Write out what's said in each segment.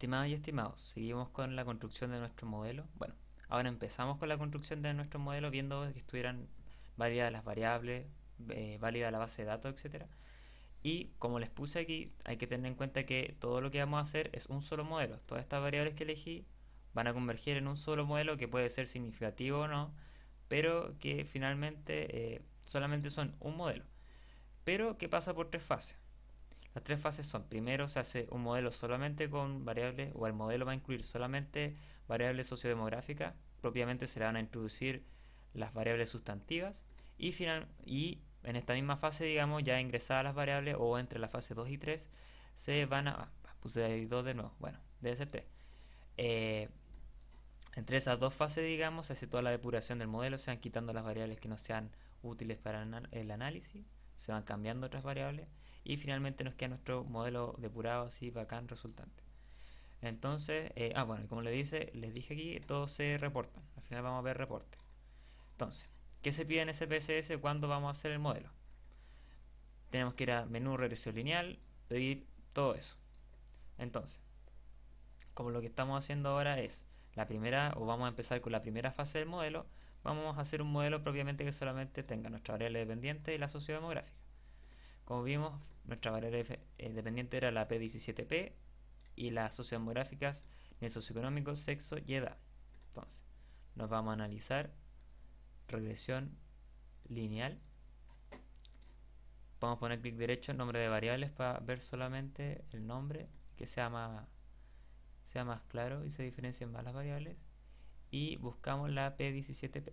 Estimados y estimados, seguimos con la construcción de nuestro modelo. Bueno, ahora empezamos con la construcción de nuestro modelo viendo que estuvieran válidas las variables, válida la base de datos, etcétera. Y como les puse aquí, hay que tener en cuenta que todo lo que vamos a hacer es un solo modelo. Todas estas variables que elegí van a converger en un solo modelo que puede ser significativo o no, pero que finalmente solamente son un modelo. Pero que pasa por tres fases. Las tres fases son, primero se hace un modelo solamente con variables, o el modelo va a incluir solamente variables sociodemográficas, propiamente se le van a introducir las variables sustantivas, y en esta misma fase, digamos, ya ingresadas las variables, o entre la fase 2 y 3 se van a... puse ahí 2 de nuevo, bueno, debe ser 3. Eh, Entre esas dos fases, digamos, se hace toda la depuración del modelo, se van quitando las variables que no sean útiles para el análisis, se van cambiando otras variables y finalmente nos queda nuestro modelo depurado así bacán resultante. Entonces, bueno, como les dije aquí, todos se reportan. Al final vamos a ver reporte. Entonces, ¿qué se pide en SPSS cuando vamos a hacer el modelo? Tenemos que ir a menú regresión lineal, pedir todo eso. Entonces, como lo que estamos haciendo ahora es la primera, o vamos a empezar con la primera fase del modelo, vamos a hacer un modelo propiamente que solamente tenga nuestra variable dependiente y la sociodemográfica. Como vimos, nuestra variable dependiente era la P17P y las sociodemográficas nivel socioeconómico, sexo y edad. Entonces, nos vamos a analizar regresión lineal. Podemos poner clic derecho en nombre de variables para ver solamente el nombre, que sea más claro y se diferencien más las variables. Y buscamos la P17P.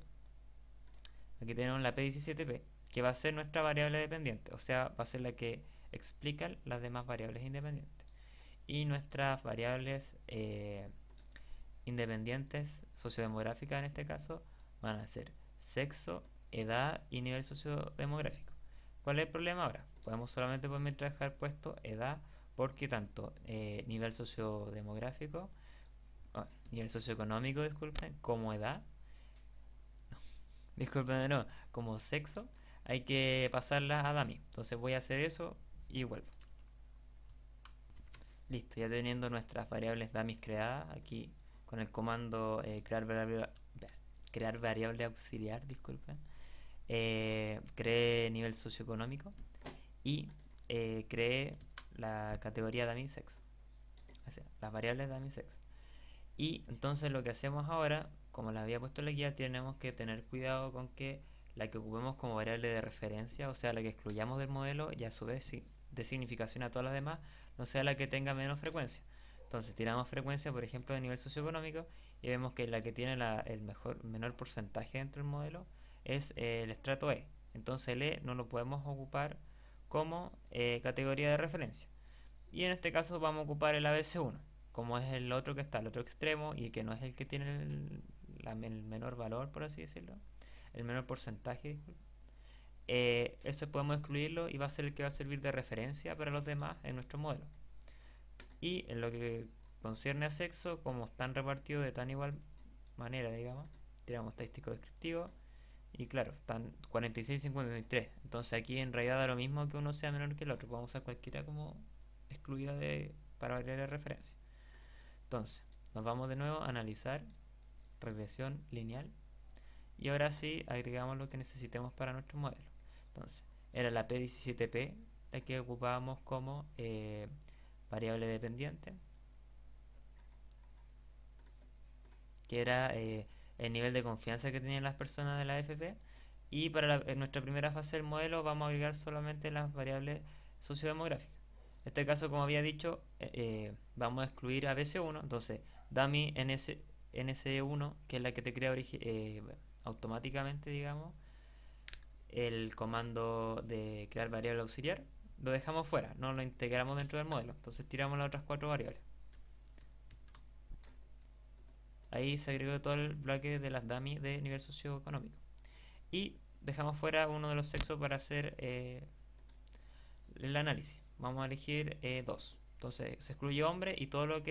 Aquí tenemos la P17P, que va a ser nuestra variable dependiente, o sea, va a ser la que explica las demás variables independientes. Y nuestras variables independientes, sociodemográficas en este caso, van a ser sexo, edad y nivel sociodemográfico. ¿Cuál es el problema ahora? Podemos solamente por mientras dejar puesto edad porque tanto nivel sociodemográfico, nivel socioeconómico, disculpen, como edad, disculpen de nuevo, como sexo, hay que pasarla a dummy. Entonces voy a hacer eso y vuelvo. Listo, ya teniendo nuestras variables dummies creadas, aquí con el comando crear variable auxiliar, disculpen, creé nivel socioeconómico y creé la categoría dummy sexo, o sea, las variables dummy sexo. Y entonces lo que hacemos ahora, como les había puesto en la guía, tenemos que tener cuidado con que la que ocupemos como variable de referencia, o sea, la que excluyamos del modelo y a su vez de significación a todas las demás, no sea la que tenga menos frecuencia. Entonces tiramos frecuencia, por ejemplo, de nivel socioeconómico y vemos que la que tiene el menor porcentaje dentro del modelo es el estrato E. Entonces el E no lo podemos ocupar como categoría de referencia. Y en este caso vamos a ocupar el ABC1, como es el otro que está al otro extremo y que no es el que tiene el menor valor, por así decirlo, el menor porcentaje, disculpe. Eso podemos excluirlo y va a ser el que va a servir de referencia para los demás en nuestro modelo. Y en lo que concierne a sexo, como están repartidos de tan igual manera, digamos, tiramos estadístico descriptivo y claro, están 46 y 53. Entonces aquí en realidad da lo mismo que uno sea menor que el otro. Podemos usar cualquiera como excluida para variar de referencia. Entonces, nos vamos de nuevo a analizar regresión lineal y ahora sí agregamos lo que necesitemos para nuestro modelo. Entonces, era la P17P la que ocupábamos como variable dependiente, que era el nivel de confianza que tenían las personas de la FP. Y para en nuestra primera fase del modelo vamos a agregar solamente las variables sociodemográficas. En este caso, como había dicho, vamos a excluir a BC1, entonces dummy NS1, que es la que te crea automáticamente, digamos, el comando de crear variable auxiliar, lo dejamos fuera, no lo integramos dentro del modelo, entonces tiramos las otras cuatro variables. Ahí se agregó todo el bloque de las dummy de nivel socioeconómico. Y dejamos fuera uno de los sexos para hacer el análisis. Vamos a elegir dos. Entonces se excluye hombre y todo los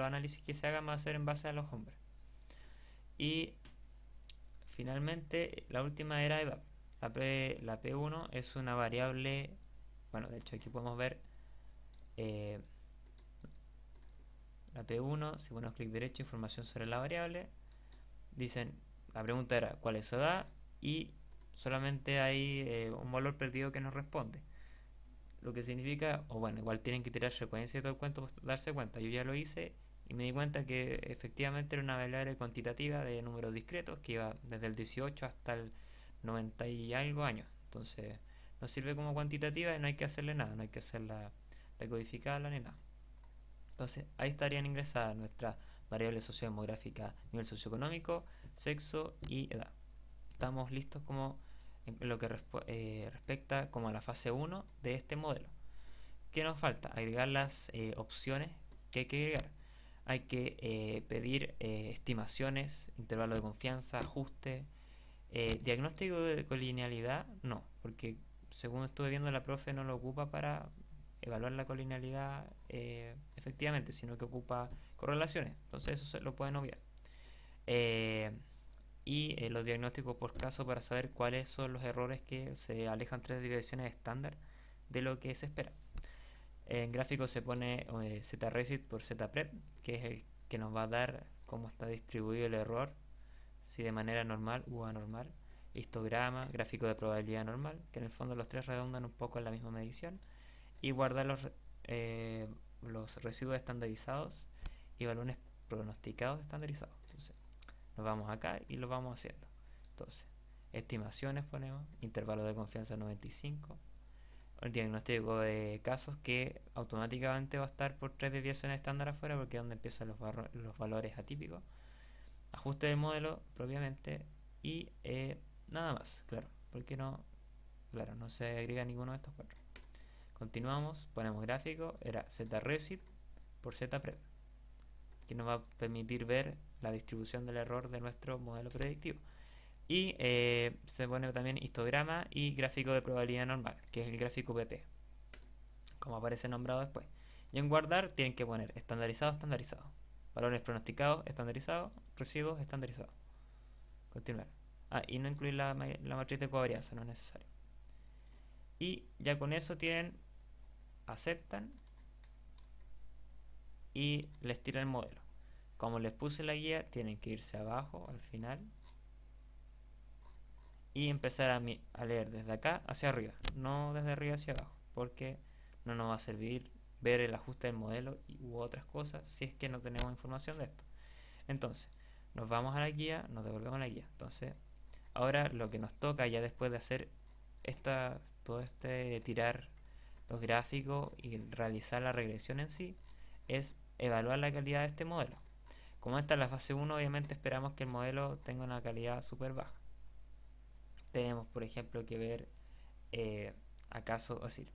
análisis que se hagan va a ser en base a los hombres. Y finalmente la última era edad. La P1 es una variable, bueno, de hecho aquí podemos ver eh, la la P1, si ponemos clic derecho, información sobre la variable, dicen, la pregunta era cuál es su edad y solamente hay un valor perdido que nos responde. Lo que significa, o bueno, igual tienen que tirar secuencia y todo el cuento para darse cuenta. Yo ya lo hice y me di cuenta que efectivamente era una variable cuantitativa de números discretos que iba desde el 18 hasta el 90 y algo años. Entonces, nos sirve como cuantitativa y no hay que hacerle nada, no hay que hacerla decodificarla ni nada. Entonces, ahí estarían ingresadas nuestras variables sociodemográficas, nivel socioeconómico, sexo y edad. Estamos listos como en lo que respecta como a la fase 1 de este modelo. ¿Qué nos falta? Agregar las opciones que hay que agregar. Hay que pedir estimaciones, intervalo de confianza, ajuste, diagnóstico de colinealidad, no, porque según estuve viendo la profe no lo ocupa para evaluar la colinealidad efectivamente, sino que ocupa correlaciones, entonces eso se lo pueden obviar. Eh, y los diagnósticos por caso para saber cuáles son los errores que se alejan 3 desviaciones estándar de lo que se espera. En gráfico se pone zresit por zpred, que es el que nos va a dar cómo está distribuido el error, si de manera normal u anormal. Histograma, gráfico de probabilidad normal, que en el fondo los tres redundan un poco en la misma medición. Y guardar los residuos estandarizados y balones pronosticados estandarizados. Entonces, nos vamos acá y lo vamos haciendo. Entonces, estimaciones ponemos, intervalo de confianza 95, el diagnóstico de casos que automáticamente va a estar por 3 desviaciones estándar afuera porque es donde empiezan los valores atípicos, ajuste del modelo propiamente y nada más, claro, porque claro, no se agrega ninguno de estos cuatro. Continuamos, ponemos gráfico, era zresit por zpred, que nos va a permitir ver la distribución del error de nuestro modelo predictivo. Y se pone también histograma y gráfico de probabilidad normal, que es el gráfico PP, como aparece nombrado después. Y en guardar tienen que poner estandarizado, estandarizado. Valores pronosticados, estandarizado. Residuos, estandarizado. Continuar. Y no incluir la matriz de covarianza, no es necesario. Y ya con eso tienen, aceptan y les tira el modelo. Como les puse la guía, tienen que irse abajo al final y empezar a leer desde acá hacia arriba, no desde arriba hacia abajo, porque no nos va a servir ver el ajuste del modelo u otras cosas si es que no tenemos información de esto. Entonces, nos vamos a la guía, nos devolvemos a la guía. Entonces, ahora lo que nos toca ya después de hacer todo este tirar los gráficos y realizar la regresión en sí, es evaluar la calidad de este modelo. Como esta es la fase 1, obviamente esperamos que el modelo tenga una calidad súper baja. Tenemos, por ejemplo, que ver acaso, es decir,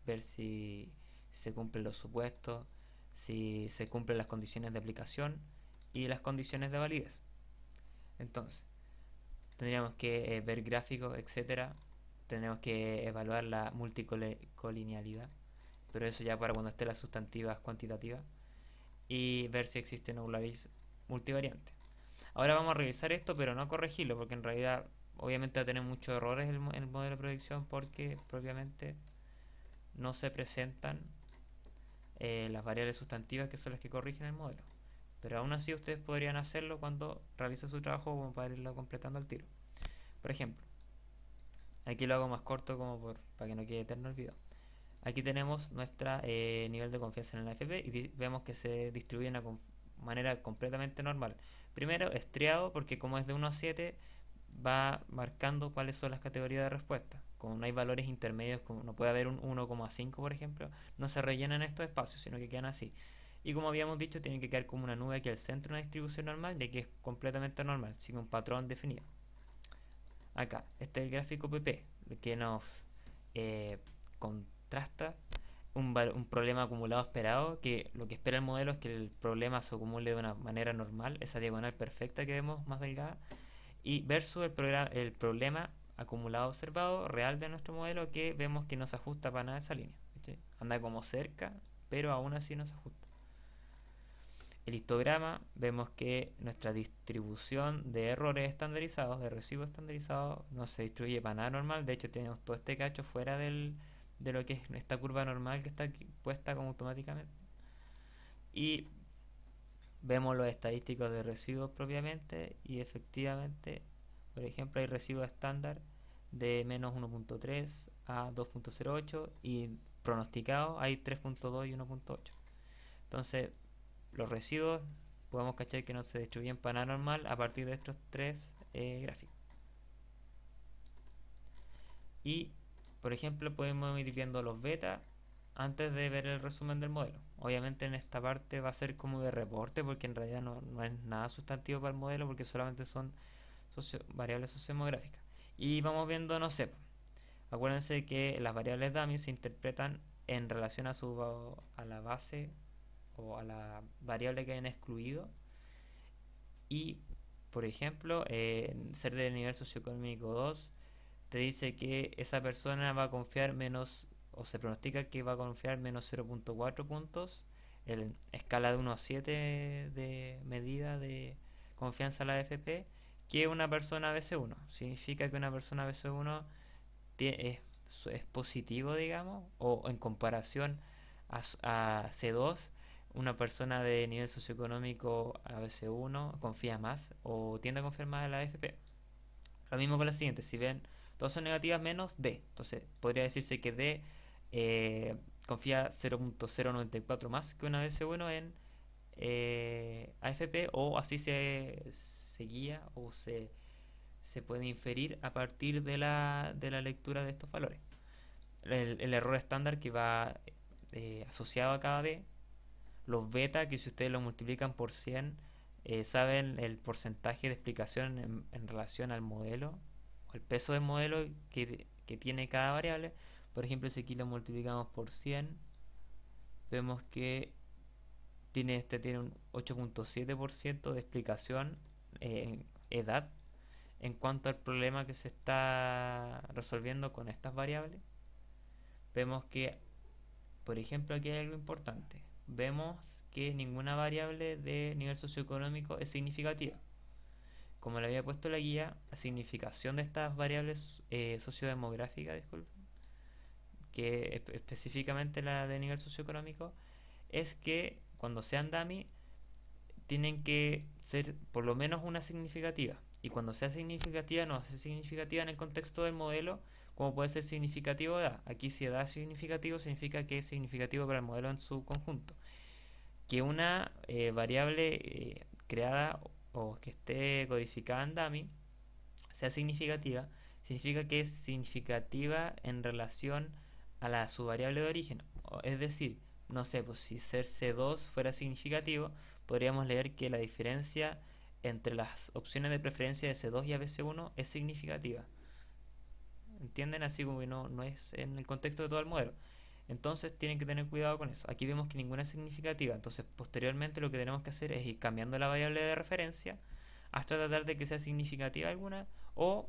ver si se cumplen los supuestos, si se cumplen las condiciones de aplicación y las condiciones de validez. Entonces, tendríamos que ver gráficos, etcétera. Tendremos que evaluar la multicolinealidad, pero eso ya para cuando esté las sustantivas cuantitativas, y ver si existe nulariz multivariante. Ahora vamos a revisar esto, pero no corregirlo, porque en realidad obviamente va a tener muchos errores el modelo de predicción porque propiamente no se presentan las variables sustantivas que son las que corrigen el modelo. Pero aún así ustedes podrían hacerlo cuando realicen su trabajo como para irlo completando al tiro. Por ejemplo, aquí lo hago más corto como para que no quede eterno el video. Aquí tenemos nuestro nivel de confianza en el AFP y vemos que se distribuye de una manera completamente normal. Primero, estriado, porque como es de 1 a 7, va marcando cuáles son las categorías de respuesta. Como no hay valores intermedios, como no puede haber un 1,5 por ejemplo, no se rellenan estos espacios, sino que quedan así. Y como habíamos dicho, tienen que quedar como una nube aquí al centro de una distribución normal, ya que es completamente normal, sin un patrón definido. Acá, este es el gráfico PP, que nos contrasta un problema acumulado esperado, que lo que espera el modelo es que el problema se acumule de una manera normal, esa diagonal perfecta que vemos más delgada, y versus el problema acumulado observado real de nuestro modelo, que vemos que no se ajusta para nada esa línea, ¿sí? Anda como cerca, pero aún así no se ajusta. El histograma, vemos que nuestra distribución de errores estandarizados, de residuos estandarizados, no se distribuye para nada normal. De hecho, tenemos todo este cacho fuera de lo que es esta curva normal que está aquí puesta como automáticamente. Y Vemos los estadísticos de residuos propiamente y efectivamente, por ejemplo, hay residuos estándar de menos 1.3 a 2.08 y pronosticados hay 3.2 y 1.8. Entonces, los residuos podemos cachar que no se distribuyen para nada normal a partir de estos tres gráficos. Y, por ejemplo, podemos ir viendo los beta antes de ver el resumen del modelo. Obviamente en esta parte va a ser como de reporte porque en realidad no es nada sustantivo para el modelo porque solamente son variables sociodemográficas. Y vamos viendo, no sé, acuérdense que las variables dummy se interpretan en relación a la base o a la variable que hayan excluido. Y, por ejemplo, ser de nivel socioeconómico 2 te dice que esa persona va a confiar menos, o se pronostica que va a confiar menos 0.4 puntos, en escala de 1 a 7 de medida de confianza a la AFP, que una persona BC1. Significa que una persona BC1 es positivo, digamos, o en comparación a C2, una persona de nivel socioeconómico a BC1 confía más o tiende a confiar más en la AFP. Lo mismo con la siguiente, si ven todas son negativas menos D, entonces podría decirse que D confía 0.094 más que una BC1 en AFP, o así se guía o se puede inferir a partir de la lectura de estos valores. El error estándar que va asociado a cada B, los beta que si ustedes lo multiplican por 100 saben el porcentaje de explicación en relación al modelo o el peso del modelo que tiene cada variable. Por ejemplo, si aquí lo multiplicamos por 100, vemos que tiene un 8.7% de explicación en edad en cuanto al problema que se está resolviendo con estas variables. Vemos que, por ejemplo, aquí hay algo importante. Vemos que ninguna variable de nivel socioeconómico es significativa. Como le había puesto la guía, la significación de estas variables sociodemográficas, disculpen, que específicamente la de nivel socioeconómico, es que cuando sean dummy tienen que ser por lo menos una significativa. Y cuando sea significativa, no va a ser significativa en el contexto del modelo, como puede ser significativo edad. Aquí si edad es significativo, significa que es significativo para el modelo en su conjunto. Que una variable creada o que esté codificada en dummy sea significativa, significa que es significativa en relación a su variable de origen. Es decir, no sé, pues si ser C2 fuera significativo, podríamos leer que la diferencia entre las opciones de preferencia de C2 y ABC1 es significativa. ¿Entienden? Así como que no es en el contexto de todo el modelo. Entonces tienen que tener cuidado con eso. Aquí vemos que ninguna es significativa. Entonces posteriormente lo que tenemos que hacer es ir cambiando la variable de referencia hasta tratar de que sea significativa alguna, o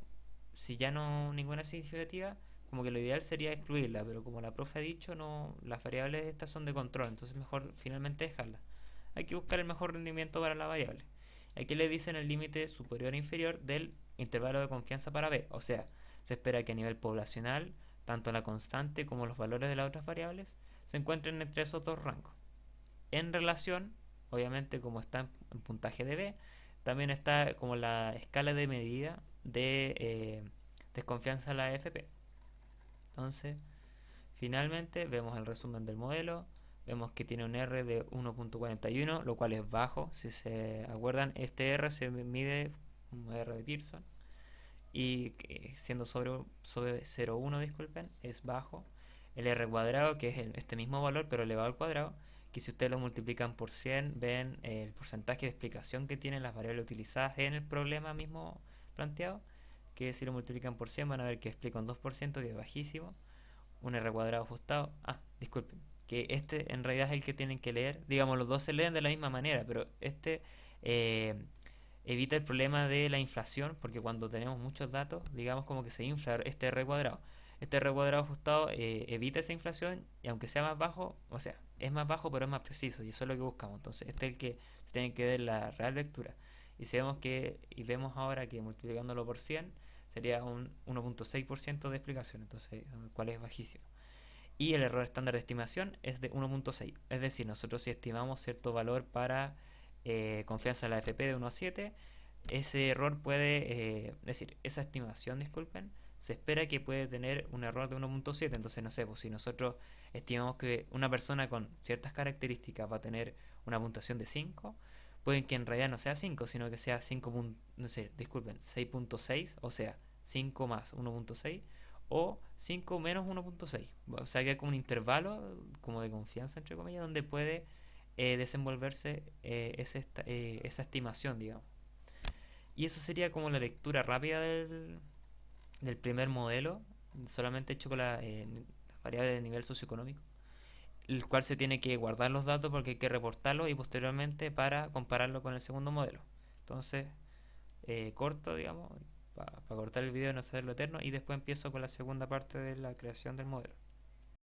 si ya no ninguna es significativa, como que lo ideal sería excluirla, pero como la profe ha dicho, no, las variables estas son de control, entonces mejor finalmente dejarla. Hay que buscar el mejor rendimiento para la variable. Aquí le dicen el límite superior e inferior del intervalo de confianza para B, o sea, se espera que a nivel poblacional, tanto la constante como los valores de las otras variables se encuentren entre esos dos rangos. En relación, obviamente como está en puntaje de B, también está como la escala de medida de desconfianza a la AFP. Entonces, finalmente vemos el resumen del modelo. Vemos que tiene un R de 1.41, lo cual es bajo. Si se acuerdan, este R se mide como R de Pearson. Y siendo sobre 0.1, disculpen, es bajo. El R cuadrado, que es este mismo valor, pero elevado al cuadrado, que si ustedes lo multiplican por 100, ven el porcentaje de explicación que tienen las variables utilizadas en el problema mismo planteado, que si lo multiplican por 100 van a ver que explica un 2%, que es bajísimo. Un R cuadrado ajustado, disculpen, que este en realidad es el que tienen que leer. Digamos, los dos se leen de la misma manera, pero este eh, evita el problema de la inflación, porque cuando tenemos muchos datos, digamos como que se infla este R cuadrado. Este R cuadrado ajustado evita esa inflación, y aunque sea más bajo, o sea, es más bajo pero es más preciso, y eso es lo que buscamos. Entonces este es el que se tiene que dar la real lectura. Y si vemos vemos ahora que multiplicándolo por 100 sería un 1.6% de explicación, entonces, cual es bajísimo. Y el error estándar de estimación es de 1.6. Es decir, nosotros si estimamos cierto valor para confianza en la FP de 1 a 7, ese error puede, decir, esa estimación, disculpen, se espera que puede tener un error de 1.7. Entonces, no sé, pues si nosotros estimamos que una persona con ciertas características va a tener una puntuación de 5, puede que en realidad no sea 5 sino que sea 5, no sé, disculpen, 6.6, o sea, 5 más 1.6, o 5 menos 1.6. O sea, que hay como un intervalo como de confianza, entre comillas, donde puede desenvolverse esa estimación, digamos. Y eso sería como la lectura rápida del primer modelo, solamente hecho con la variable de nivel socioeconómico, el cual se tiene que guardar los datos porque hay que reportarlos y posteriormente para compararlo con el segundo modelo. Entonces, corto, digamos, para cortar el video y no hacerlo eterno, y después empiezo con la segunda parte de la creación del modelo.